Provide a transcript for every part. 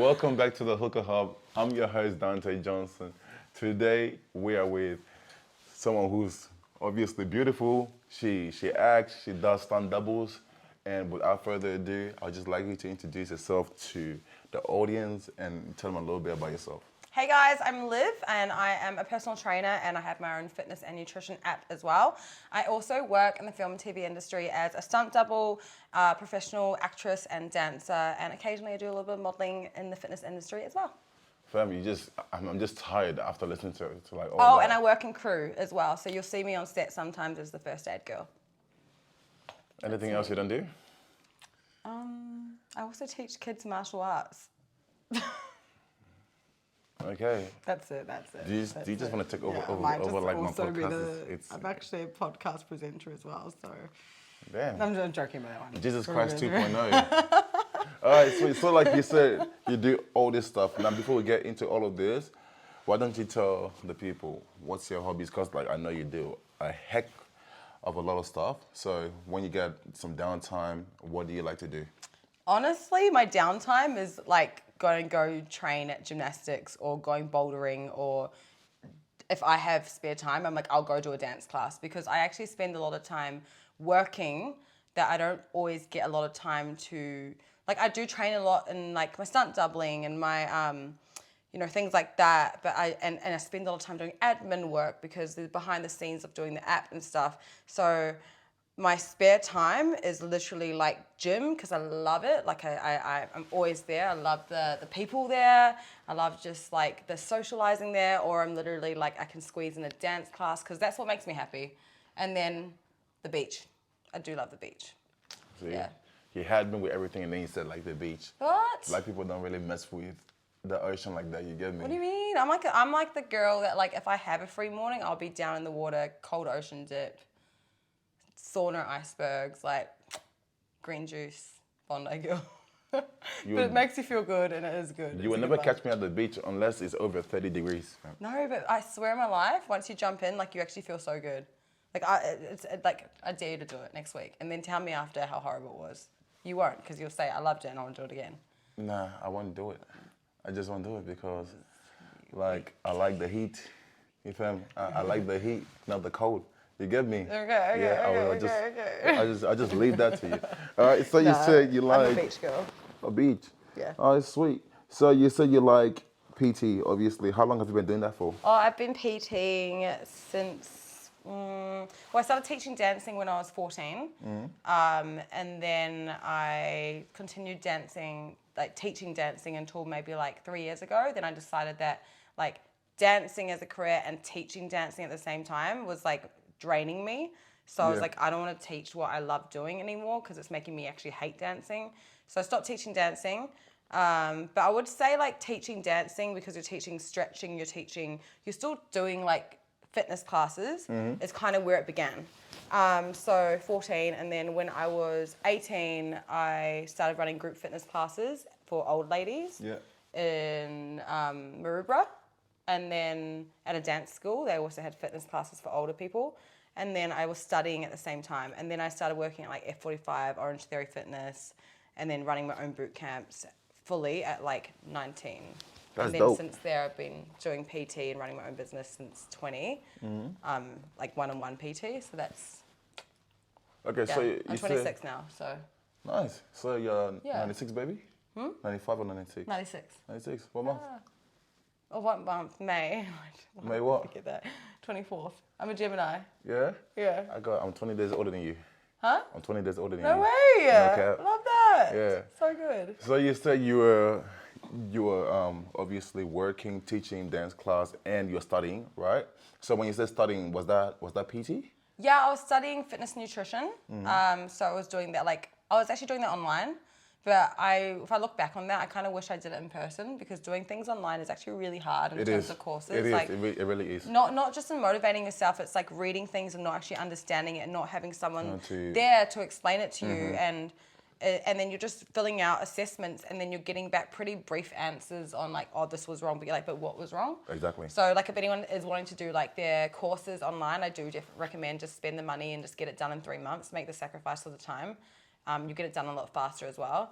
Welcome back to the Hookah Hub. I'm your host, Dante Johnson. Today, we are with someone who's obviously beautiful. She acts, she does stunt doubles. And without further ado, I'd just like you to introduce yourself to the audience and tell them a little bit about yourself. Hey guys, I'm Liv and I am a personal trainer and I have my own fitness and nutrition app as well. I also work in the film and TV industry as a stunt double, professional actress and dancer, and occasionally I do a little bit of modeling in the fitness industry as well. Fam, I'm just tired after listening to like all Oh, that. and I work in crew as well, so you'll see me on set sometimes as the first aid girl. Anything else you don't do? I also teach kids martial arts. Okay. That's it. Do you just want to take over like my podcast? I'm actually a podcast presenter as well, so. Damn. I'm just joking about that one. Jesus Christ 2.0. All right, so like you said, you do all this stuff. Now, before we get into all of this, why don't you tell the people what's your hobbies? Because like I know you do a heck of a lot of stuff. So when you get some downtime, what do you like to do? Honestly, my downtime is like go train at gymnastics or going bouldering, or if I have spare time, I'm like, I'll go do a dance class, because I actually spend a lot of time working that I don't always get a lot of time to, like I do train a lot in like my stunt doubling and my, things like that. But I spend a lot of time doing admin work because the behind the scenes of doing the app and stuff. So my spare time is literally like gym, because I love it. Like I'm always there. I love the people there. I love just like the socializing there, or I'm literally like I can squeeze in a dance class because that's what makes me happy. And then the beach. I do love the beach. See, yeah. You had me with everything and then you said like the beach. What? Like people don't really mess with the ocean like that, you get me? What do you mean? I'm like the girl that like if I have a free morning, I'll be down in the water, cold ocean dip, sauna icebergs, like green juice, Bondi girl. But it makes you feel good, and it is good. You will never catch me at the beach unless it's over 30 degrees. No, but I swear in my life, once you jump in, like you actually feel so good. Like I dare you to do it next week, and then tell me after how horrible it was. You won't, because you'll say I loved it and I want to do it again. Nah, I won't do it. I just won't do it because, like, I like the heat. You feel me? I like the heat, not the cold. You get me? Okay. I just leave that to you. All right. So you said you like I'm a beach girl. a beach. Yeah. Oh, sweet. So you said you like PT. Obviously, how long have you been doing that for? Oh, I've been PTing since. I started teaching dancing when I was 14, and then I continued dancing, like teaching dancing until maybe like 3 years ago. Then I decided that like dancing as a career and teaching dancing at the same time was like draining me. So I was like, I don't want to teach what I love doing anymore because it's making me actually hate dancing. So I stopped teaching dancing. But I would say like teaching dancing, because you're teaching stretching, you're still doing like fitness classes, is kind of where it began. So 14, and then when I was 18, I started running group fitness classes for old ladies in Maroubra. And then at a dance school, they also had fitness classes for older people. And then I was studying at the same time. And then I started working at like F45, Orange Theory Fitness, and then running my own boot camps fully at like 19. That's and then dope. Since there, I've been doing PT and running my own business since 20, like one-on-one PT. So that's, Okay, so I'm 26 now, so. Nice. So you're 96, baby? 95 or 96? 96. 96. What month? Oh, what month? May. May what? Forget that. 24th. I'm a Gemini. Yeah? Yeah. I'm 20 days older than you. Huh? I'm 20 days older than No you. way. No cap. Love that. Yeah. So good. So you said you were obviously working, teaching dance class, and you're studying, right? So when you said studying, was that PT? Yeah, I was studying fitness and nutrition. So I was doing that, like, I was actually doing that online. But if I look back on that, I kind of wish I did it in person, because doing things online is actually really hard in terms of courses. It is. Like, It really is. Not just in motivating yourself, it's like reading things and not actually understanding it and not having someone to- there to explain it to you. And then you're just filling out assessments, and then you're getting back pretty brief answers on like, oh, this was wrong, but you're like, but what was wrong? Exactly. So like if anyone is wanting to do like their courses online, I do recommend just spend the money and just get it done in 3 months, make the sacrifice of the time. You get it done a lot faster as well.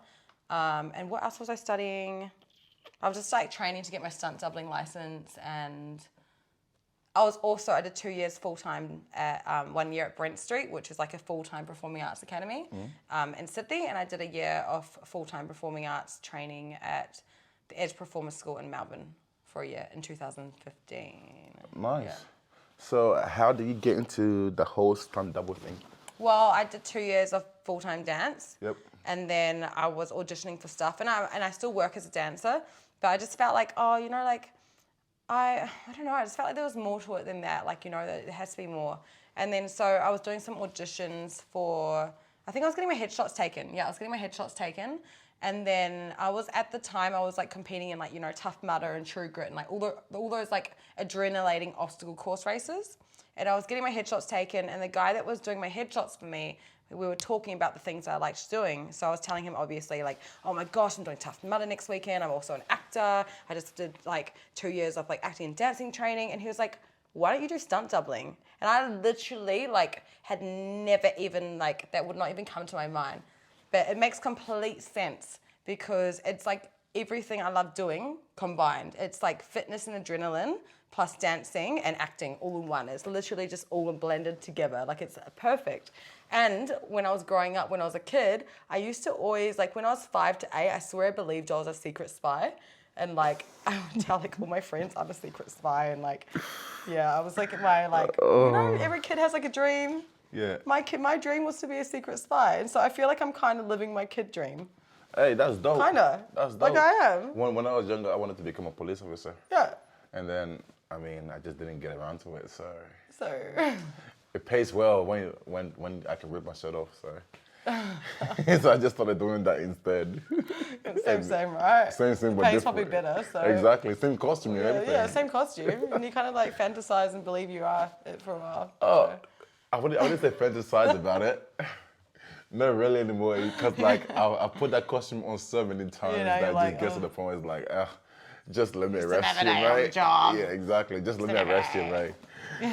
And what else was I studying? I was just like training to get my stunt doubling license, and I did 2 years full-time at 1 year at Brent Street, which is like a full-time performing arts academy in Sydney, and I did a year of full-time performing arts training at the Edge Performance School in Melbourne for a year in 2015. Nice. Yeah. So how do you get into the whole stunt double thing? Well, I did 2 years of full-time dance. Yep. And then I was auditioning for stuff, and I still work as a dancer, but I just felt like, oh, you know, like, I don't know, I just felt like there was more to it than that, like, you know, that there has to be more. And then so I was doing some auditions for, I think I was getting my headshots taken. Yeah, I was getting my headshots taken. And then I was, at the time, I was like competing in like, you know, Tough Mudder and True Grit and like all those like adrenalating obstacle course races. And I was getting my headshots taken, and the guy that was doing my headshots for me, we were talking about the things I liked doing. So I was telling him, obviously, like, oh my gosh, I'm doing Tough Mudder next weekend. I'm also an actor. I just did like 2 years of like acting and dancing training. And he was like, why don't you do stunt doubling? And I literally like had never even like, that would not even come to my mind. But it makes complete sense because it's like everything I love doing combined. It's like fitness and adrenaline plus dancing and acting all in one. It's literally just all blended together. Like, it's perfect. And when I was growing up, when I was a kid, I used to always, like when I was 5 to 8, I swear I believed I was a secret spy. And like, I would tell like all my friends I'm a secret spy. And like, yeah, I was like, you know, every kid has like a dream. Yeah. My dream was to be a secret spy. And so I feel like I'm kind of living my kid dream. Hey, that's dope. Kinda. That's dope. Like I am. When I was younger, I wanted to become a police officer. Yeah. And then, I mean, I just didn't get around to it, so. So. It pays well when I can rip my shirt off, so. So I just started doing that instead. Same, right? Same, but pays different. probably better, so. Exactly, same costume and everything. Yeah, same costume. And you kind of like fantasize and believe you are it for a while. Oh, so. I wouldn't say fantasize about it. Not really anymore, because like I put that costume on so many times that it like, just gets to the point where it's like, just let me arrest you, another day on the right? job. Yeah, exactly. Just let me arrest you, right?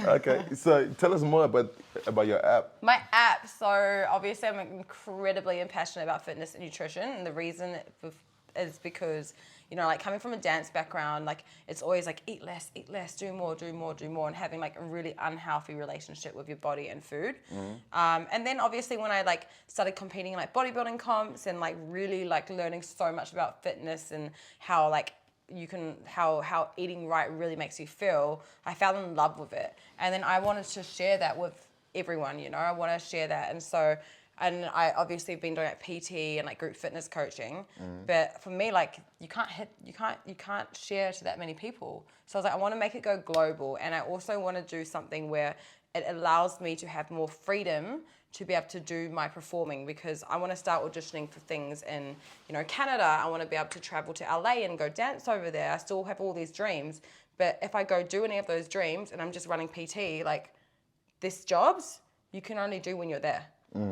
Okay, so tell us more about your app. My app, so obviously I'm incredibly passionate about fitness and nutrition, and the reason is because, you know, like coming from a dance background, like it's always like eat less, do more, and having like a really unhealthy relationship with your body and food. And then obviously when I like started competing in like bodybuilding comps and like really like learning so much about fitness and how like how eating right really makes you feel, I fell in love with it. And then I wanted to share that with everyone, you know, I want to share that. And so, and I obviously have been doing like PT and like group fitness coaching, but for me, like you can't share to that many people. So I was like, I want to make it go global. And I also want to do something where it allows me to have more freedom to be able to do my performing, because I want to start auditioning for things in, you know, Canada. I want to be able to travel to LA and go dance over there. I still have all these dreams, but if I go do any of those dreams and I'm just running PT, like this jobs you can only do when you're there.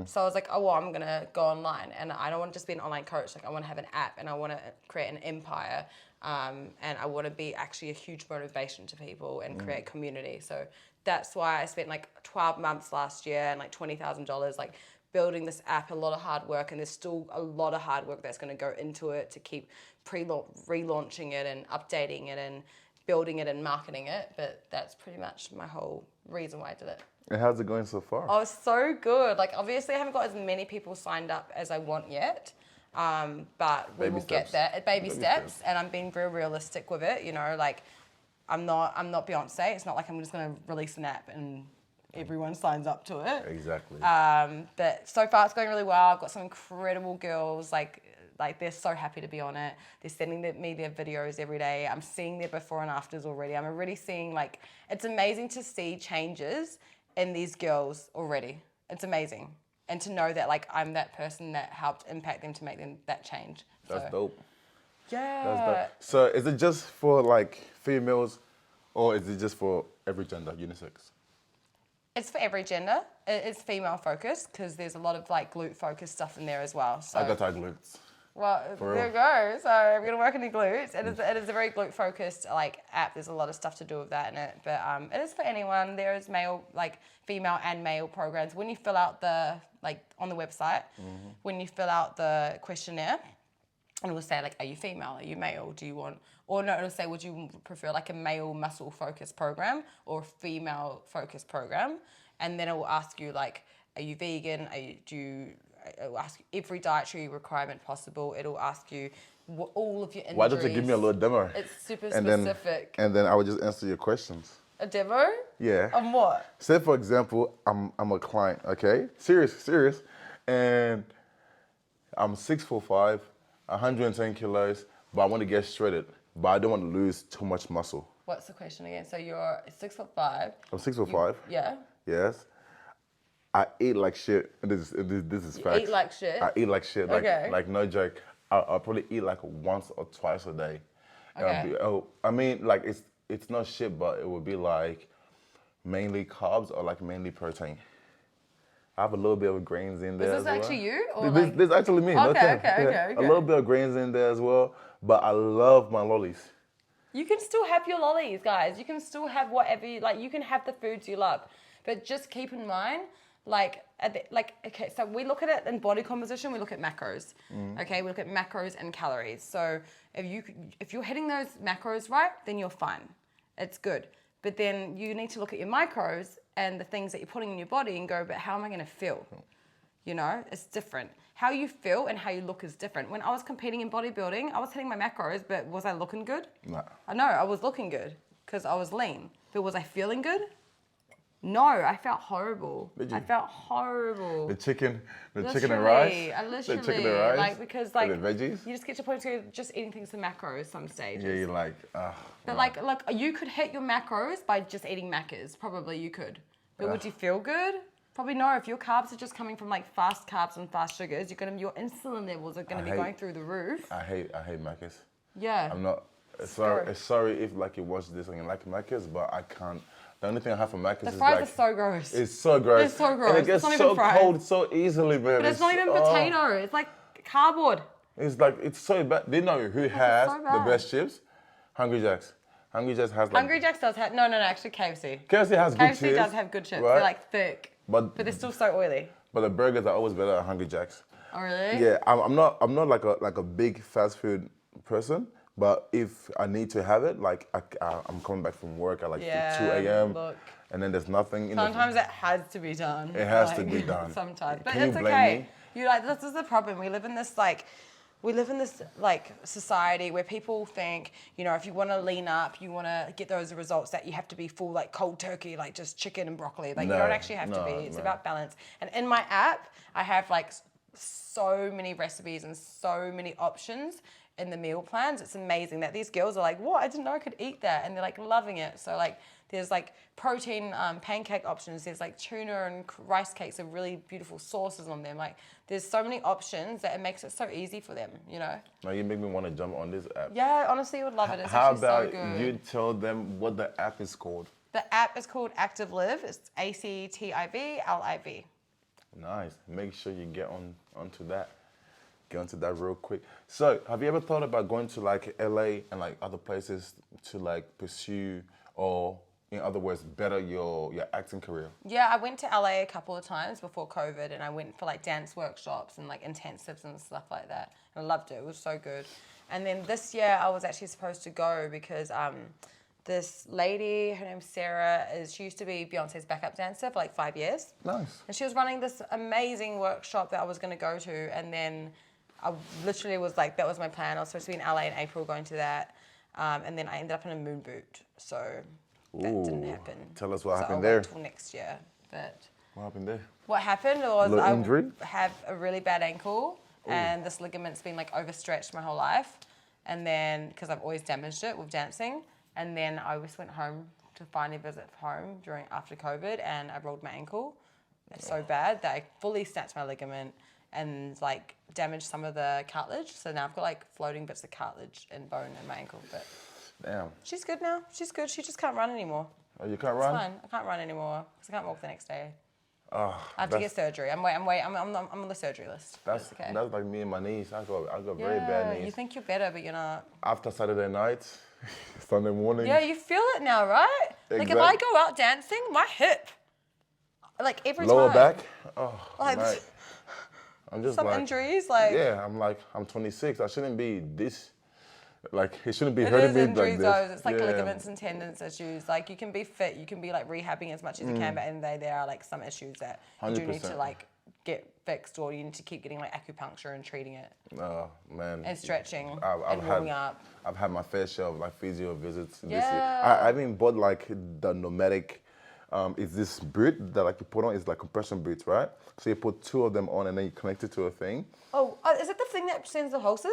So I was like, oh, well, I'm going to go online, and I don't want to just be an online coach. Like I want to have an app, and I want to create an empire. And I want to be actually a huge motivation to people and create community. So that's why I spent like 12 months last year and like $20,000 like building this app, a lot of hard work, and there's still a lot of hard work that's going to go into it to keep relaunching it and updating it and building it and marketing it. But that's pretty much my whole reason why I did it. And how's it going so far? Oh, it's so good. Like obviously I haven't got as many people signed up as I want yet. But we will get there. Baby steps. And I'm being very realistic with it. You know, like I'm not Beyonce. It's not like I'm just going to release an app and everyone signs up to it. Exactly. But so far it's going really well. I've got some incredible girls. Like they're so happy to be on it. They're sending me their videos every day. I'm seeing their before and afters already. I'm already seeing like, it's amazing to see changes in these girls already. It's amazing. And to know that like I'm that person that helped impact them to make them that change. That's dope. Yeah. That's dope. So is it just for like females, or is it just for every gender, unisex? It's for every gender. It's female focused because there's a lot of like glute focused stuff in there as well. So I got our glutes. Well, there you go. So we're going to work on your glutes. It is a very glute-focused like app. There's a lot of stuff to do with that in it. But it is for anyone. There is female and male programs. When you fill out the, like on the website, when you fill out the questionnaire, And it will say like, are you female? Are you male? Do you want, or no, it'll say, would you prefer like a male muscle focused program or a female focused program? And then it will ask you like, are you vegan? It will ask you every dietary requirement possible. It'll ask you all of your injuries. Why don't you give me a little demo? It's super and specific. And then I would just answer your questions. A demo? Yeah. On what? Say for example, I'm a client, okay? Serious. And I'm 6'5", 110 kilos, but I want to get shredded, but I don't want to lose too much muscle. What's the question again? So you're 6'5". I'm 6'5". Yeah. Yes. I eat like shit. This is facts. Eat like shit? I eat like shit. Okay. Like no joke. I'll probably eat like once or twice a day. Okay. I mean, like it's not shit, but it would be like mainly carbs or like mainly protein. I have a little bit of grains in there. Is this actually you? Or This actually me. Okay. A little bit of grains in there as well, but I love my lollies. You can still have your lollies, guys. You can still have whatever you like. You can have the foods you love, but just keep in mind, okay. So we look at it in body composition. We look at macros. Okay, we look at macros and calories. So if you're hitting those macros right, then you're fine. It's good. But then you need to look at your micros and the things that you're putting in your body and go, but how am I going to feel? You know, it's different. How you feel and how you look is different. When I was competing in bodybuilding, I was hitting my macros, but was I looking good? No. I know, I was looking good because I was lean. But was I feeling good? No, I felt horrible. Did you? I felt horrible. The chicken and rice. Literally, The chicken and rice. like because like and the veggies. you just get to a point where you're just eating things in macros some stages. Yeah, you're like, But no. like you could hit your macros by just eating macros. Probably you could. But would you feel good? Probably no. If your carbs are just coming from like fast carbs and fast sugars, your insulin levels are gonna be going through the roof. I hate Macca's. Yeah. I'm not sorry if like you watch this and you like Macca's, but I can't. The only thing I have for Macca's is fries like, are so gross. It's so gross. It's so gross. And it gets It's not so even fries. cold so easily, man. But it's not even potato. It's like cardboard. It's like, it's so bad. Do you know who has so the bad. best chips? Hungry Jack's. Hungry Jack's has like... Hungry Jack's does have, no, actually KFC. KFC has good chips. KFC does have good chips. Right? They're like thick, but they're still so oily. But the burgers are always better at Hungry Jack's. Oh really? Yeah, I'm not like a big fast food person, but if I need to have it, like I'm coming back from work at like 2 a.m. Look. and then there's nothing in Sometimes it has to be done. It has to be done. Sometimes, but Can it's you blame okay. me? You like this is the problem. We live in this society where people think, you know, if you want to lean up, you want to get those results, that you have to be full like cold turkey, like just chicken and broccoli. Like you don't actually have to be. It's about balance. And in my app, I have like so many recipes and so many options in the meal plans. It's amazing that these girls are like, what? I didn't know I could eat that. And they're like loving it. So like there's like protein pancake options. There's like tuna and rice cakes with really beautiful sauces on them. Like there's so many options that it makes it so easy for them, you know? Now you make me want to jump on this app. Yeah, honestly, you would love it. It's How actually about so good. you tell them what the app is called? The app is called ActiveLive. It's ActiveLive. Nice. Make sure you get onto that. Get onto that real quick. So, have you ever thought about going to like LA and like other places to like pursue, or in other words, better your acting career? Yeah, I went to LA a couple of times before COVID, and I went for like dance workshops and like intensives and stuff like that. And I loved it. It was so good. And then this year I was actually supposed to go because this lady, her name's Sarah, she used to be Beyonce's backup dancer for like 5 years. Nice. And she was running this amazing workshop that I was going to go to, and then I literally was like, that was my plan. I was supposed to be in LA in April going to that, and then I ended up in a moon boot, so that didn't happen. Tell us what happened I'll there. wait till next year. But What happened there? what happened was Little I injury? have a really bad ankle, and this ligament's been like overstretched my whole life, and then because I've always damaged it with dancing, and then I just went home to finally visit home after COVID, and I rolled my ankle. It's so bad that I fully snatched my ligament and like damaged some of the cartilage. So now I've got like floating bits of cartilage and bone in my ankle. But Damn. she's good now. She's good. She just can't run anymore. Oh, you can't It's run? fine. I can't run anymore because I can't walk the next day. Oh, I have to get surgery. I'm on the surgery list. That's okay. that's like me and my knees. I got very bad knees. You think you're better, but you're not. After Saturday night, Sunday morning. Yeah, you feel it now, right? Like if I go out dancing, my hip, like every Lower time. back. Oh, Like, mate. I'm just some like, injuries, like yeah, I'm 26. I shouldn't be this. Like, it shouldn't be it hurting is me injuries like this. though. It's like ligaments and tendons issues. Like you can be fit, you can be like rehabbing as much as you can, but in the day there are like some issues that you do need to 100%. like get fixed, or you need to keep getting like acupuncture and treating it Oh man. and stretching I've and warming up. I've had my fair share of like physio visits this year. Yeah. I even bought like the nomadic. It's this boot that like you put on. It's like compression boots, right? So you put 2 of them on and then you connect it to a thing. Oh, is it the thing that sends the pulses?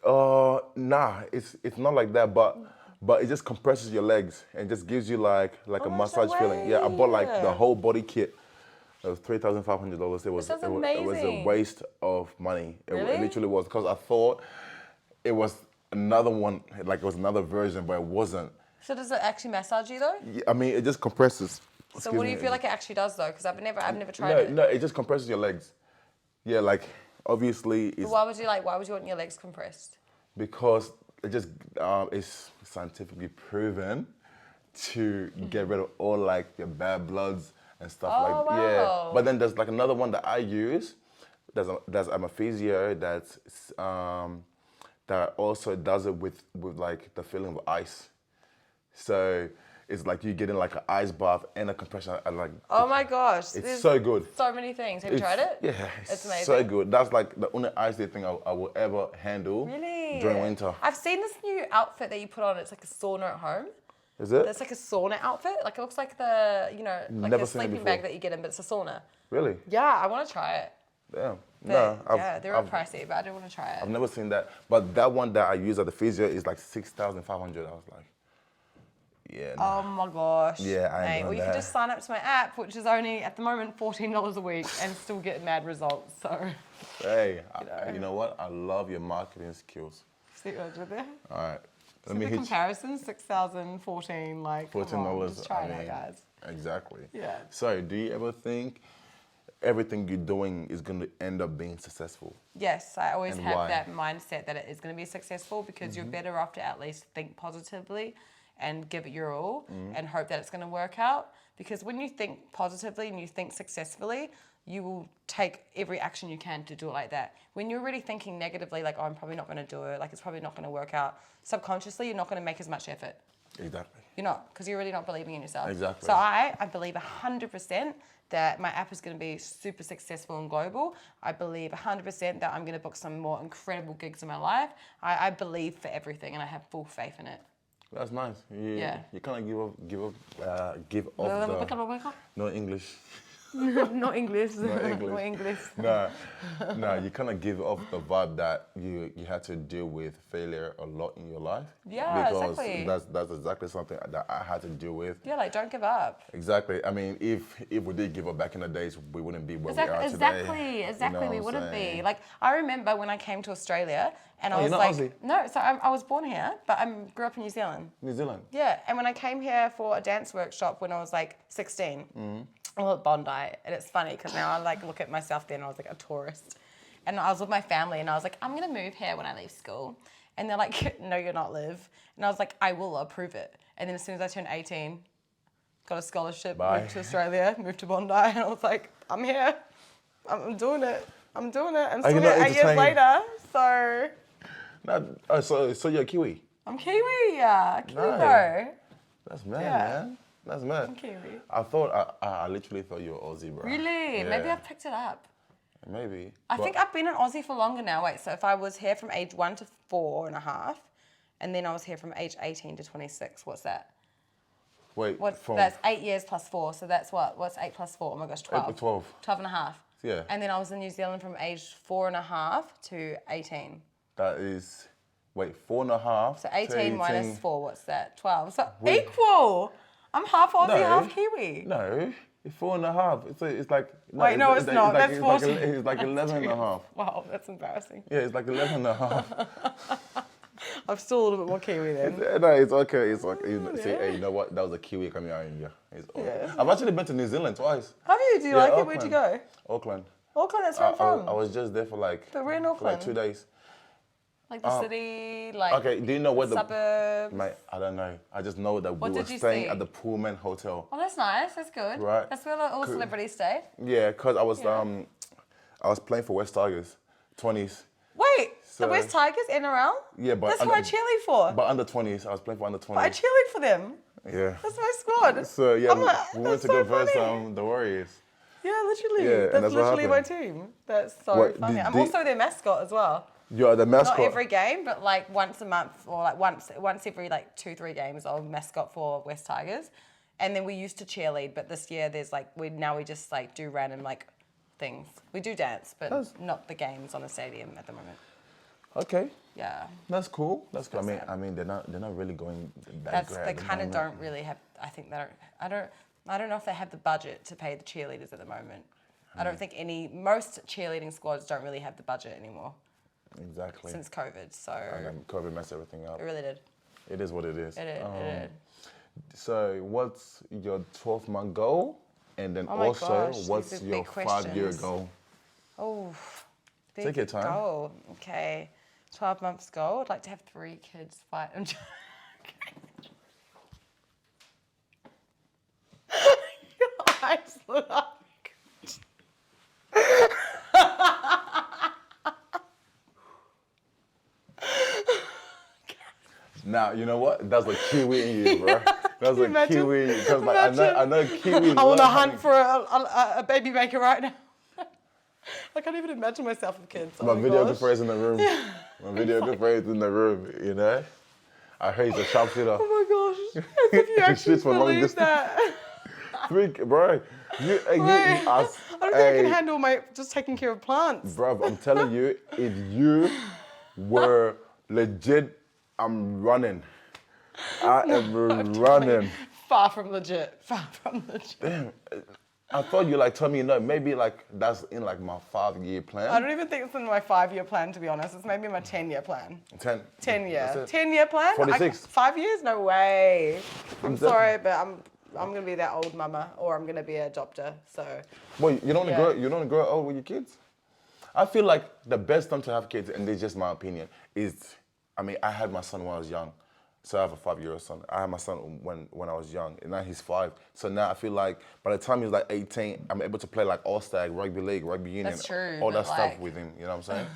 Nah, it's not like that, but it just compresses your legs and just gives you like Oh, a no massage feeling. Yeah, I bought like the way. whole body kit. It was $3,500. It was sounds it was a amazing. waste of money. Really? It literally was, because I thought it was another one, like it was another version, but it wasn't. So does it actually massage you though? Yeah, I mean, it just compresses. So what do you feel like it actually does though? Because I've never tried No, it. no, it just compresses your legs. Yeah, like obviously it's Why would you want your legs compressed? because it just it's scientifically proven to get rid of all like your bad bloods and stuff Oh, like yeah. wow. But then there's like another one that I use. I'm a physio that also does it with like the feeling of ice. So it's like you getting like an ice bath and a compression. And like Oh my gosh. it's there's so good. So many things. Have you tried it? Yeah, It's amazing. so good. That's like the only icy thing I will ever handle Really? during winter. I've seen this new outfit that you put on. It's like a sauna at home. Is it? It's like a sauna outfit. Like it looks like the, like Never a seen it sleeping before. bag that you get in, but it's a sauna. Really? Yeah, I want to try it. Yeah. But No, they're I've pricey, but I do want to try it. I've never seen that. But that one that I use at the physio is like 6,500. I was like, yeah. No. Oh my gosh. Yeah, I ain't Mate, doing or you can that. just sign up to my app, which is only at the moment $14 a week, and still get mad results. So, Hey, you know what? I love your marketing skills. see what I did there? All right. So Let me the hit comparison, 6,000, 14, like come on, $14. just try it out, guys. Exactly. Yeah. So, do you ever think everything you're doing is going to end up being successful? Yes, I always And have why? that mindset that it is going to be successful because you're better off to at least think positively and give it your all and hope that it's going to work out. Because when you think positively and you think successfully, you will take every action you can to do it like that. When you're already thinking negatively, like, oh, I'm probably not going to do it, like, it's probably not going to work out, subconsciously, you're not going to make as much effort. Exactly. You're not, because you're really not believing in yourself. Exactly. So I believe 100% that my app is going to be super successful and global. I believe 100% that I'm going to book some more incredible gigs in my life. I believe for everything, and I have full faith in it. That's nice. Yeah. You kind of give off the no English. Not English. Not English. Not English. No, you kind of give off the vibe that you had to deal with failure a lot in your life. Yeah, because exactly. that's exactly something that I had to deal with. Yeah, like, don't give up. Exactly. I mean, if we did give up back in the days, we wouldn't be where we are today. Exactly. You know We what I'm wouldn't saying? be. Like, I remember when I came to Australia, and I Oh, was you're like, not Aussie? no, so I was born here, but I grew up in New Zealand. New Zealand. Yeah, and when I came here for a dance workshop when I was like 16, well, at Bondi, and it's funny because now I like look at myself then, I was like a tourist. And I was with my family and I was like, I'm gonna move here when I leave school. And they're like, no, you're not, Liv. And I was like, I will approve it. And then as soon as I turned 18, got a scholarship, Bye. moved to Australia, moved to Bondi, and I was like, I'm here. I'm doing it. I'm still you here not 8 years entertained? later, so No, so you're Kiwi. I'm Kiwi, yeah. Kiwi Nice. bro. That's mad, Yeah. man. That's mad. I'm Kiwi. I literally thought you were Aussie, bro. Really? Yeah. Maybe I've picked it up. Maybe. I think I've been in Aussie for longer now. Wait, so if I was here from age 1 to 4.5, and then I was here from age 18 to 26, what's that? Wait. That's 8 years plus 4, so that's what? What's 8 plus 4? Oh my gosh, 12. 12. 12 and a half. Yeah. And then I was in New Zealand from age 4.5 to 18. That is, 4.5. So 18 minus 18. 4, what's that? 12. So equal! I'm half Aussie, No. half Kiwi. No, it's 4.5. It's like. Wait, no, it's not. That's it's 14. It's like 11.5. Wow, that's embarrassing. Yeah, it's like 11.5. I'm still a little bit more Kiwi then. No, it's okay. It's okay. See, hey, you know what? That was a Kiwi coming out in here. It's okay. Yeah. I've actually been to New Zealand twice. Have you? Do you Yeah, like it? Where'd you go? Auckland. Auckland, that's where I'm from. I was just there for like. But we're in for Auckland. like 2 days. Like the city, like Okay, do you know where the suburbs. Mate, I don't know. I just know that What we were did you staying see? at the Pullman Hotel. Oh, that's nice. That's good. Right. That's where all the celebrities stay. Yeah, cause I was I was playing for West Tigers, 20s. Wait, So- the West Tigers, NRL? Yeah, but That's who I cheerlead for. But under 20s, I was playing for under 20s. I cheerlead for them. Yeah. That's my squad. So yeah, I'm like, we went that's to so go versus funny. the Warriors. Yeah, literally. Yeah, and that's that's what literally my happened. team. That's so What, funny. did- I'm did- also their mascot as well. You're the mascot. Not every game, but like once a month or like once every like 2-3 games, I'll mascot for West Tigers. And then we used to cheerlead, but this year there's like we just like do random like things. We do dance, but not the games on the stadium at the moment. Okay, Yeah. that's cool. That's cool. sad. I mean, they're not really going that That's great. they at the kind of moment. don't really have. I think I don't know if they have the budget to pay the cheerleaders at the moment. I don't think most cheerleading squads don't really have the budget anymore Exactly. since COVID. So And then COVID messed everything up. it really did. It is what it is. It did. So, what's your 12-month goal? And then Oh my also, gosh, these what's are your big 5-year questions. goal? Oh, big Take your time. goal. Okay, 12 months goal. I'd like to have 3 kids. Fight. I'm joking. Your eyes lit up. Now, you know what? That's a Kiwi in you, bro. That's you a imagine? Kiwi. Because like, Imagine. I know Kiwi. I want to love hunt having- for a baby maker right now. I can't even imagine myself with kids. Oh My my videographer gosh. is in the room. My videographer is in the room, you know? I heard he's a sharpshooter. Oh my gosh. As if you actually Shoots for long believe distance. that. Bro, you Right. I don't think I can hey, handle just taking care of plants. Bro, I'm telling you, if you were legit, I'm running. I am running. Far from legit. Far from legit. Damn, I thought you like told me no. Maybe like that's in like my 5-year plan. I don't even think it's in my 5-year plan, to be honest. It's maybe my 10-year plan. 10. 10-year. That's it. 10-year plan? 46. 5 years? No way. I'm Exactly. sorry, but I'm gonna be that old mama, or I'm gonna be a adopter. So Well, you don't wanna Yeah. grow. You don't wanna grow old with your kids. I feel like the best time to have kids, and this is just my opinion, is I mean I had my son when I was young, so I have a 5-year-old son. I had my son when I was young, and now he's 5. So now I feel like by the time he's like 18, I'm able to play like All Stag, rugby league, rugby union, That's true, all but that stuff like- with him. You know what I'm saying?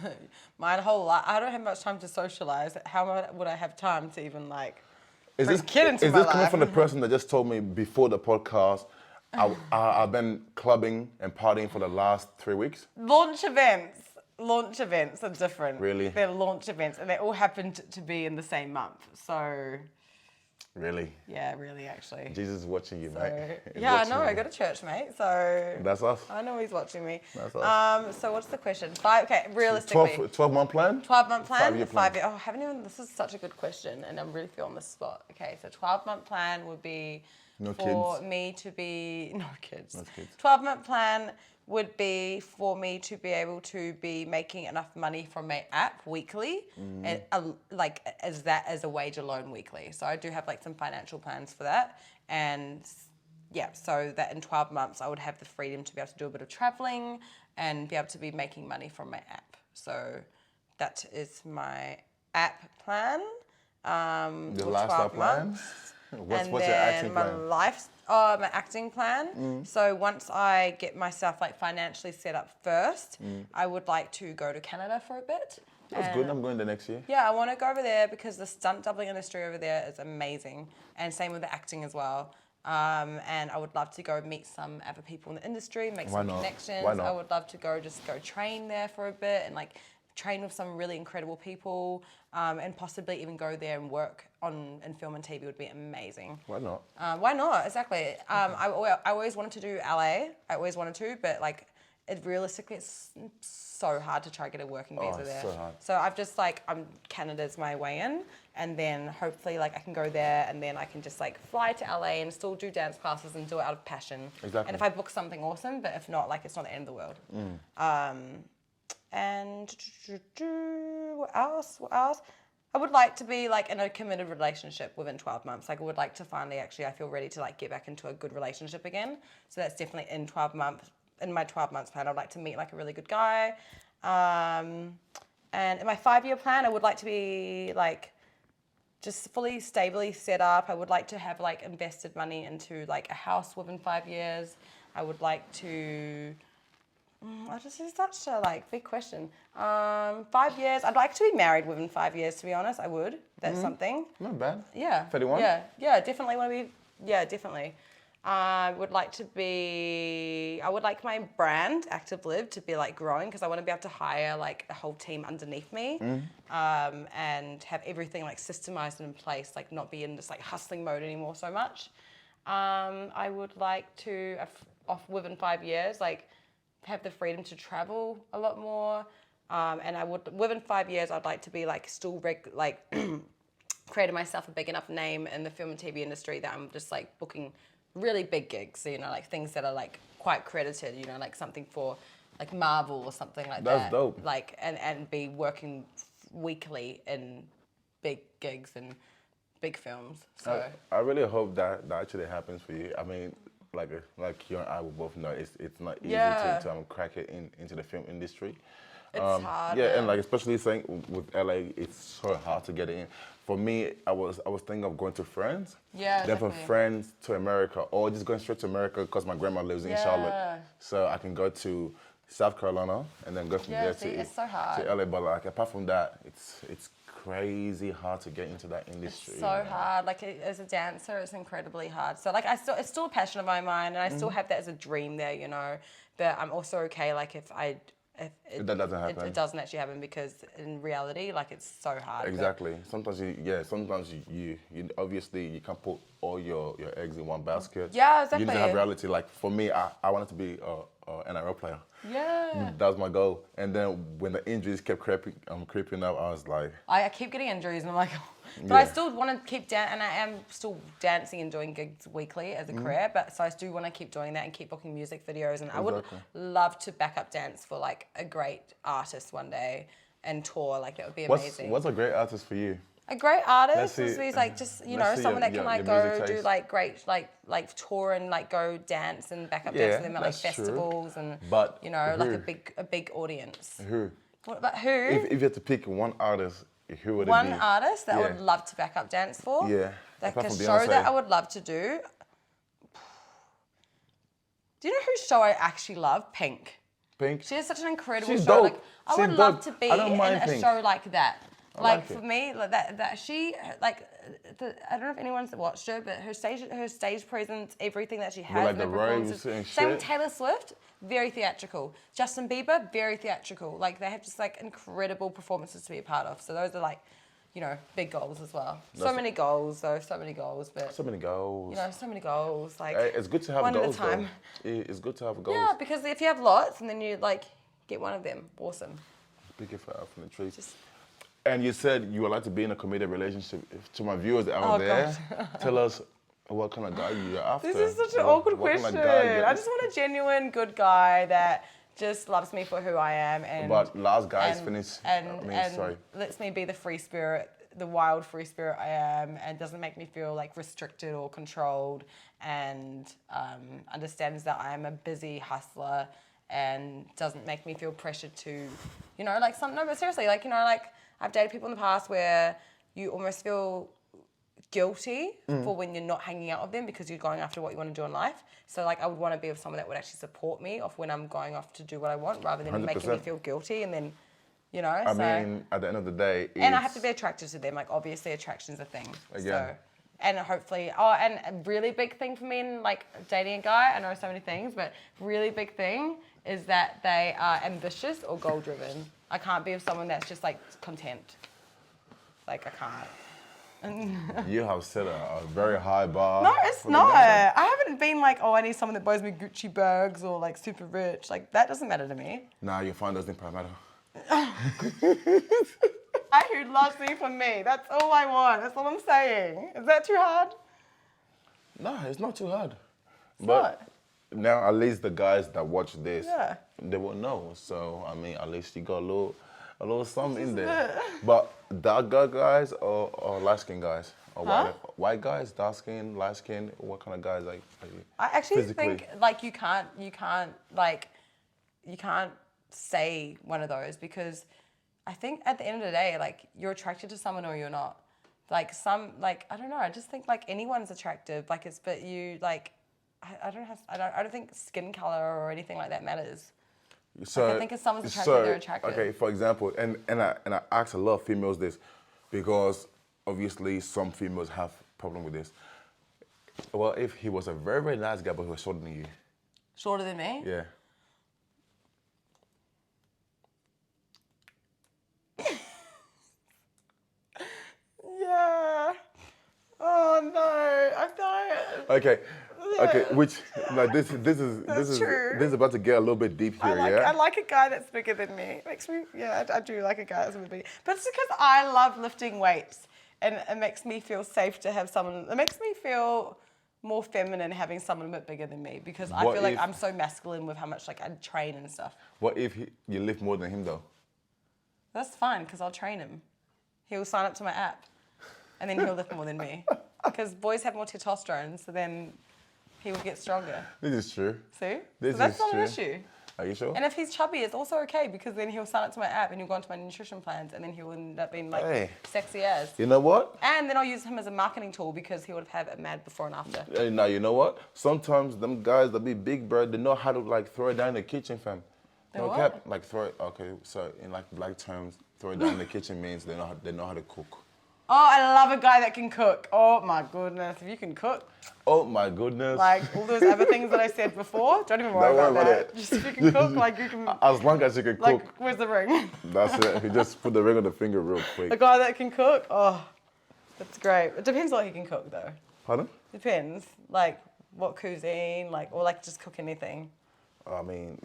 my whole life, I don't have much time to socialize. How would I have time to even like? Is Bring this, kid into is my this coming life. from the person that just told me before the podcast, I've been clubbing and partying for the last 3 weeks? Launch events are different. Really? They're launch events, and they all happened to be in the same month. So Really? yeah, really, actually. Jesus is watching you, So, mate. He's yeah, I watching know. you. I go to church, mate. So That's us. I know he's watching me. That's us. So what's the question? Okay, realistically. 12-month plan? 12-month plan? 5-year plan. 5-year. Oh, I haven't even. This is such a good question, and I'm really feeling the spot. Okay, so 12-month plan would be No for kids. me to be no kids. No kids. 12-month plan would be for me to be able to be making enough money from my app weekly, and like as a wage alone weekly. So I do have like some financial plans for that, and yeah, so that in 12 months I would have the freedom to be able to do a bit of traveling and be able to be making money from my app. So that is my app plan. Your for lifestyle 12 plan? months. What's And your then acting my plan? my acting plan. So once I get myself like financially set up first, I would like to go to Canada for a bit. That's good. I'm going the next year. Yeah, I want to go over there because the stunt doubling industry over there is amazing, and same with the acting as well. And I would love to go meet some other people in the industry, make Why some not? connections. Why not? I would love to go train there for a bit and like train with some really incredible people, and possibly even go there and work in film and TV would be amazing. Why not? Why not? Exactly. I always wanted to do LA. I always wanted to, but like, realistically, it's so hard to try to get a working visa it's there. so hard. So I've just like, Canada's my way in, and then hopefully like I can go there, and then I can just like fly to LA and still do dance classes and do it out of passion. Exactly. And if I book something awesome, but if not, like it's not the end of the world. And what else? I would like to be like in a committed relationship within 12 months. Like I would like to finally I feel ready to like get back into a good relationship again. So that's definitely in 12 months, in my 12 months plan. I'd like to meet like a really good guy. And in my 5-year plan, I would like to be like just fully stably set up. I would like to have like invested money into like a house within 5 years. I would like to This is such a big question. 5 years. I'd like to be married within 5 years. To be honest, I would. That's something. Not bad. Yeah. 31? Yeah. Definitely want to be. Yeah, definitely. I would like my brand, ActiveLive, to be growing because I want to be able to hire a whole team underneath me, and have everything systemized and in place, not be in this hustling mode anymore so much. I would like to, within 5 years, have the freedom to travel a lot more. And within 5 years, I'd like to be created myself a big enough name in the film and TV industry that I'm just booking really big gigs, things that are quite credited, something for Marvel or something like that. That's dope. And be working weekly in big gigs and big films. So I really hope that actually happens for you. I mean, like you and I will both know, it's not easy to crack it into the film industry. It's hard. Yeah, and especially saying with LA, it's so hard to get in. For me, I was thinking of going to France. Yeah, then from definitely. France to America, or just going straight to America because my grandma lives in Charlotte. So I can go to South Carolina and then go from there to it's so hard. LA. But apart from that, it's crazy hard to get into that industry. It's so hard. As a dancer, it's incredibly hard. So it's still a passion of mine, and I still have that as a dream there, But I'm also okay if that doesn't happen. It doesn't actually happen because in reality, it's so hard. Exactly. Sometimes you obviously you can't put all your eggs in one basket. Yeah, exactly. You need to have reality. For me, I wanted to be an NRL player. Yeah. That was my goal. And then when the injuries kept creeping up, I was like, I keep getting injuries, and I'm like, but I still want to keep and I am still dancing and doing gigs weekly as a career. But so I do want to keep doing that and keep booking music videos. And I would love to back up dance for a great artist one day and tour. That would be amazing. What's a great artist for you? A great artist Let's is see someone that can your go music do taste. great tour and go dance and back up dance for them at that's festivals true. and But a big audience. Who? What about who? If you had to pick one artist, who would it be? One artist that I would love to back up dance for. Yeah. Like Apart a from show Beyonce. that I would love to do. Do you know whose show I actually love? Pink. Pink. She has such an incredible She's show. dope. I She's would love dope. to be I don't in mind a Pink. show like that. like For it. me, that she I don't know if anyone's watched her, but her stage presence, everything that she has, With, in the her performances. robes and Same with shit. Taylor Swift, very theatrical. Justin Bieber, very theatrical. They have just incredible performances to be a part of. So those are big goals as well. So many goals, though. So many goals, but So many goals. so many goals. It's good to have one goals, at a time. though. It's good to have goals. Yeah, because if you have lots and then you get one of them, awesome. Pick it out from the tree. And you said you would like to be in a committed relationship. To my viewers that are there, tell us what kind of guy you're after. This is such an What- awkward what kind question. of guy you- I just want a genuine good guy that just loves me for who I am and But last guys and, finish. and sorry. lets me be the free spirit, the wild free spirit I am, and doesn't make me feel restricted or controlled, and understands that I am a busy hustler and doesn't make me feel pressured to, no, but seriously, I've dated people in the past where you almost feel guilty for when you're not hanging out with them because you're going after what you want to do in life. So I would want to be with someone that would actually support me off when I'm going off to do what I want rather than making me 100%. feel guilty and then, I mean, at the end of the day, and I have to be attracted to them. Obviously, attraction's a thing. Again. So, and hopefully, and a really big thing for me in dating a guy, I know so many things, but really big thing is that they are ambitious or goal driven. I can't be with someone that's just content. I can't. you have set a very high bar. No, it's for the not. dancer. I haven't been I need someone that buys me Gucci bags or super rich. That doesn't matter to me. Nah, your phone doesn't matter. Who loves me for me. That's all I want. That's all I'm saying. Is that too hard? No, it's not too hard. But now at least the guys that watch this, Yeah. they will know. So I mean, at least you got a little something in there. But dark guys or light skin guys or white guys, dark skin, light skin. What kind of guys are you? I actually physically? think you can't say one of those because I think at the end of the day, you're attracted to someone or you're not. I don't know. I just think anyone's attractive. I don't think skin color or anything like that matters. So I think if someone's attractive, they're attractive. Okay, for example, and I ask a lot of females this because obviously some females have problem with this. Well, if he was a very, very nice guy, but he was shorter than you. Shorter than me? Yeah. Yeah. Oh no, I don't. Okay. Okay, which like this true. is about to get a little bit deep here, I yeah? like a guy that's bigger than me. It makes me, yeah, I do like a guy that's a bit bigger. But it's because I love lifting weights, and it makes me feel safe to have someone. It makes me feel more feminine having someone a bit bigger than me because I What feel like if- I'm so masculine with how much like I train and stuff. What if you lift more than him though? That's fine because I'll train him. He'll sign up to my app, and then he'll lift more than me. Because boys have more testosterone, so then he will get stronger. This is true. See? This so that's is not true. an issue. Are you sure? And if he's chubby, it's also okay because then he'll sign up to my app and he'll go onto my nutrition plans and then he'll end up being like Hey. sexy as. You know what? And then I'll use him as a marketing tool because he would have had a mad before and after. Now you know what? Sometimes them guys that be big, bro, they know how to like throw it down in the kitchen, fam. They No what? cap, like throw it. Okay, so in like black terms, throw it down in the kitchen means they know how to cook. Oh, I love a guy that can cook. Oh my goodness, if you can cook. Oh my goodness. Like all those other things that I said before, don't even worry Don't worry about about that. it. Just if you can cook, like you can, As long as you can like, cook, where's the ring? that's it. You just put the ring on the finger real A quick. guy that can cook, oh, that's great. It depends what he can cook though. Pardon? Depends, like what cuisine, like, or like just cook anything. I mean,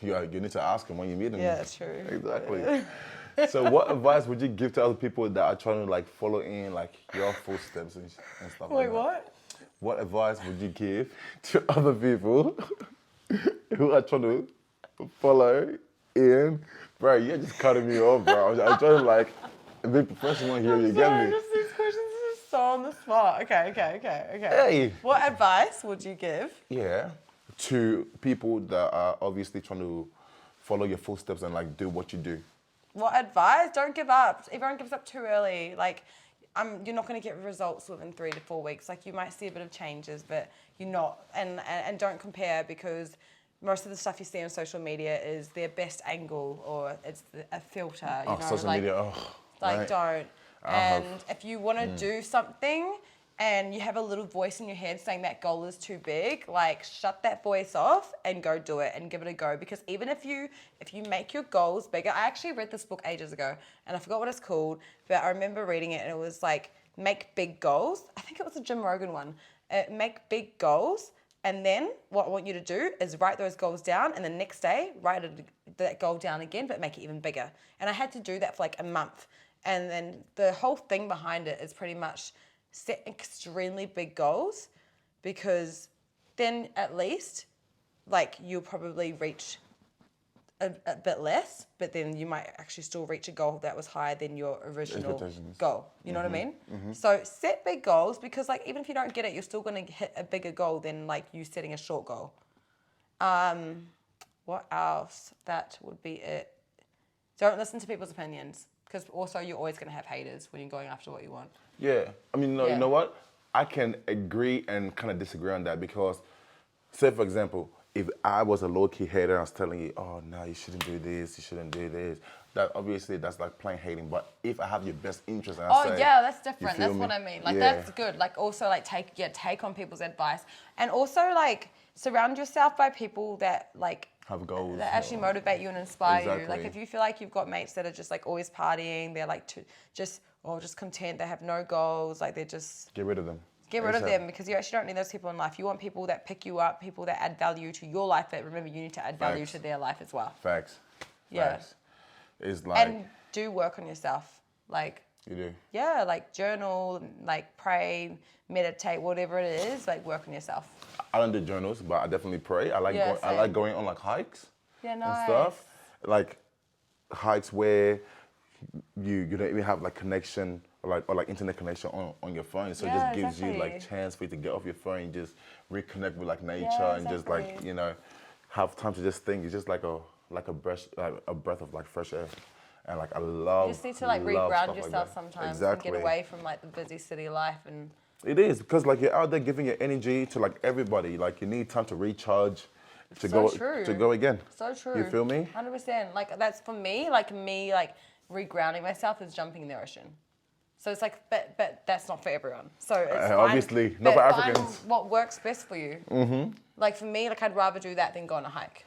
you need to ask him when you meet him. Yeah, that's true. Exactly. So what advice would you give to other people that are trying to like follow in like your footsteps and stuff like Wait, that? what? What advice would you give to other people who are trying to follow in? Bro, you're just cutting me off, bro. I'm trying to like be professional here, you get Sorry, me? just these questions are just so on the spot. Okay. Hey. What advice would you give? Yeah, to people that are obviously trying to follow your footsteps and like do what you do. What advice? Don't give up. Everyone gives up too early. Like, you're not going to get results within 3 to 4 weeks. Like, you might see a bit of changes, but you're not. And don't compare because most of the stuff you see on social media is their best angle or it's a filter. You know, social like, media. Oh, like right. don't. And if you want to do something and you have a little voice in your head saying that goal is too big, like shut that voice off and go do it and give it a go. Because even if you make your goals bigger, I actually read this book ages ago and I forgot what it's called, but I remember reading it and it was like make big goals. I think it was a Jim Rogan one. Make big goals. And then what I want you to do is write those goals down and the next day write that goal down again, but make it even bigger. And I had to do that for like a month. And then the whole thing behind it is pretty much set extremely big goals because then at least like you'll probably reach a bit less, but then you might actually still reach a goal that was higher than your original goal. You know what I mean? Mm-hmm. So set big goals because like even if you don't get it, you're still going to hit a bigger goal than like you setting a short goal. What else? That would be it. Don't listen to people's opinions because also you're always going to have haters when you're going after what you want. Yeah, I mean, Yeah. you know what? I can agree and kind of disagree on that because, say for example, if I was a low-key hater and I was telling you, oh, no, you shouldn't do this, you shouldn't do this, that obviously that's like plain hating. But if I have your best interest and I say, yeah, that's you different. feel That's me? what I mean. Like Yeah. that's good. Like also like take on people's advice and also like surround yourself by people that like Have goals. that actually motivate you and inspire you. Like Exactly. if you feel like you've got mates that are just like always partying, they're like just content, they have no goals, like they're just Get rid of them. get rid of ASAP. them because you actually don't need those people in life. You want people that pick you up, people that add value to your life, but remember you need to add value Facts. to their life as well. Facts. Yeah. Facts. It's like, And do work on yourself. Like you do. yeah, like journal, like pray, meditate, whatever it is, like work on yourself. I don't do journals, but I definitely pray. I like Yeah, I like going on like hikes Yeah, and nice. stuff. Like hikes where you don't even have like connection or like internet connection on your phone. So it Yeah, just gives you exactly. like chance for you to get off your phone and just reconnect with like nature Yeah, and just like, exactly. you know, have time to just think. It's just like a breath of like fresh air. And like I love You just need to like love reground stuff like yourself that. sometimes Exactly. and get away from like the busy city life and It is because like you're out there giving your energy to like everybody. Like you need time to recharge, to So go true. to go again. So true. You feel me? 100%. Like that's for me. Like regrounding myself is jumping in the ocean. So it's like, but that's not for everyone. So it's fine, obviously, not for but find Africans. what works best for you. Mm-hmm. Like for me, like I'd rather do that than go on a hike.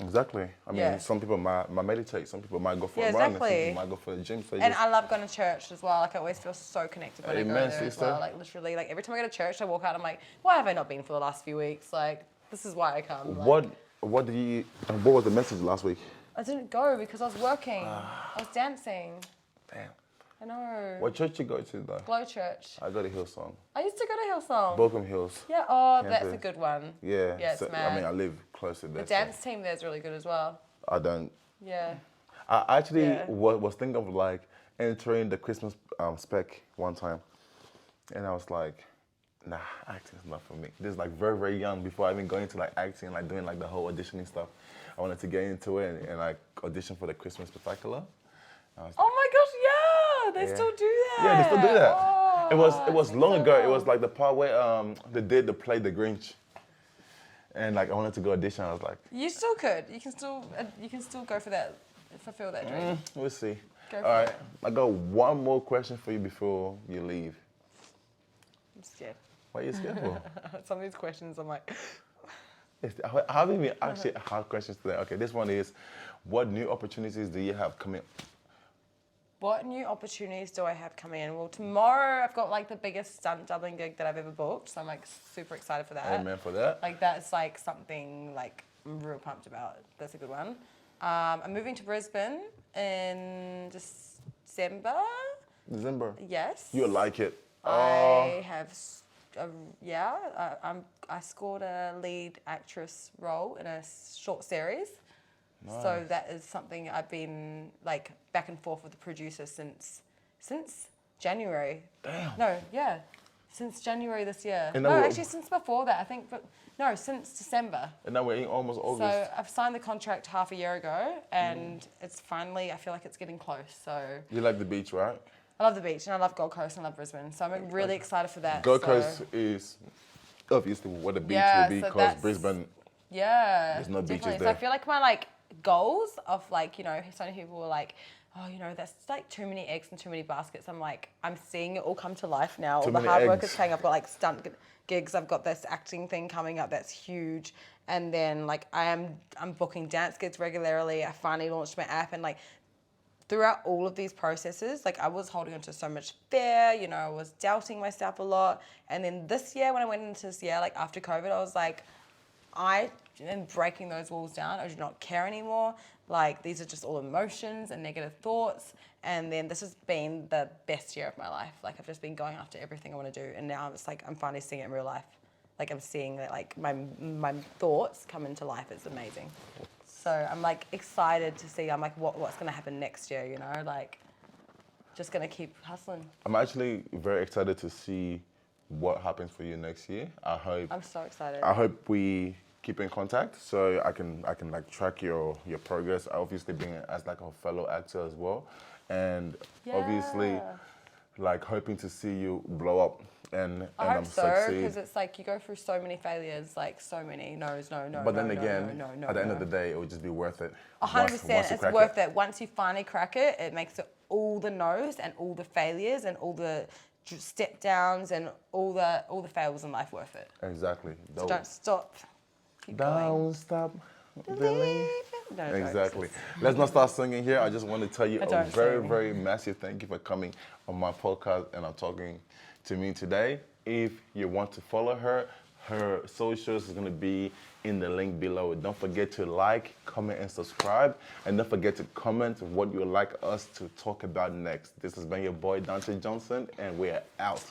Exactly. I mean, Yeah. some people might meditate. Some people might go for Yeah, a run. And some exactly. people might go for the gym. So And I love going to church as well. Like I always feel so connected when I go Amen, there as sister. well. Like literally, like every time I go to church, I walk out, I'm like, why have I not been for the last few weeks? Like this is why I come. Like, what was the message last week? I didn't go because I was working. I was dancing. Damn. I know. What church you go to though? Glow Church. I go to Hillsong. I used to go to Hillsong. Bochum Hills. Yeah, oh, Campus. that's a good one. Yeah. Yeah, it's so, mad. I mean, I live close to there. The dance team there's really good as well. I don't. Yeah. I actually Yeah. was thinking of like entering the Christmas spec one time, and I was like, nah, acting's not for me. This is like very, very young before I even going into like acting, like doing like the whole auditioning stuff. I wanted to get into it and like audition for the Christmas spectacular. Oh my gosh, yeah, they still do that. Yeah, they still do that. Oh, it was long so ago. It cool. was like the part where they did the play The Grinch, and like I wanted to go audition. I was like, You still could. You can still go for that, fulfill that dream. we'll see. Go All for right, it. I got one more question for you before you leave. I'm scared. What are you scared for? Some of these questions, I'm like, I haven't even asked you hard questions today. Okay, this one is, what new opportunities do you have coming? what new opportunities do I have coming in? Well, tomorrow I've got like the biggest stunt doubling gig that I've ever booked, so I'm like super excited for that. Amen for that. Like that's like something like I'm real pumped about. That's a good one. I'm moving to Brisbane in December. December. Yes. You'll like it. I have, I scored a lead actress role in a short series. Nice. So that is something I've been like back and forth with the producer since January. Damn. No, yeah, since January this year. And No, then actually since before that, I think. But no, since December. And now we're in almost August. So I've signed the contract half a year ago, and it's finally. I feel like it's getting close. So You like the beach, right? I love the beach, and I love Gold Coast, and I love Brisbane. So I'm really excited for that. Gold so, Coast is obviously what the beach Yeah, will be so because that's- Brisbane. Yeah, There's no beaches definitely. there. So I feel like my like goals of like, you know, so many people were like, oh, you know, that's like too many eggs and too many baskets. I'm like, I'm seeing it all come to life now. Too All the many hard work eggs. is paying. I've got like stunt gigs. I've got this acting thing coming up that's huge. And then like I'm booking dance gigs regularly. I finally launched my app, and like throughout all of these processes, like I was holding on to so much fear, you know, I was doubting myself a lot. And then this year, when I went into this year, like after COVID, I was like, I am breaking those walls down. I do not care anymore. Like these are just all emotions and negative thoughts. And then this has been the best year of my life. Like I've just been going after everything I want to do. And now it's like, I'm finally seeing it in real life. Like I'm seeing that like my thoughts come into life. It's amazing. So I'm like excited to see, I'm like, what's going to happen next year, you know, like just going to keep hustling. I'm actually very excited to see what happens for you next year. I'm so excited. I hope we keep in contact so I can like track your progress. Obviously being as like a fellow actor as well, and obviously Yeah. like hoping to see you blow up and I hope so, succeed. because it's like you go through so many failures, like so many no's, no, But then no, again, no, at the end of the day, it would just be worth it. 100%, it's worth it. Once you finally crack it, it makes it all the no's and all the failures and all the step downs and all the fails in life worth it. Exactly. So don't stop. Keep going. Don't stop believing. Believe. No, Exactly. Let's not start singing here. I just want to tell you I a don't very, sing. very massive thank you for coming on my podcast and talking to me today. If you want to follow her, her socials is going to be in the link below. Don't forget to like, comment, and subscribe. And don't forget to comment what you would like us to talk about next. This has been your boy, Dante Johnson, and we're out.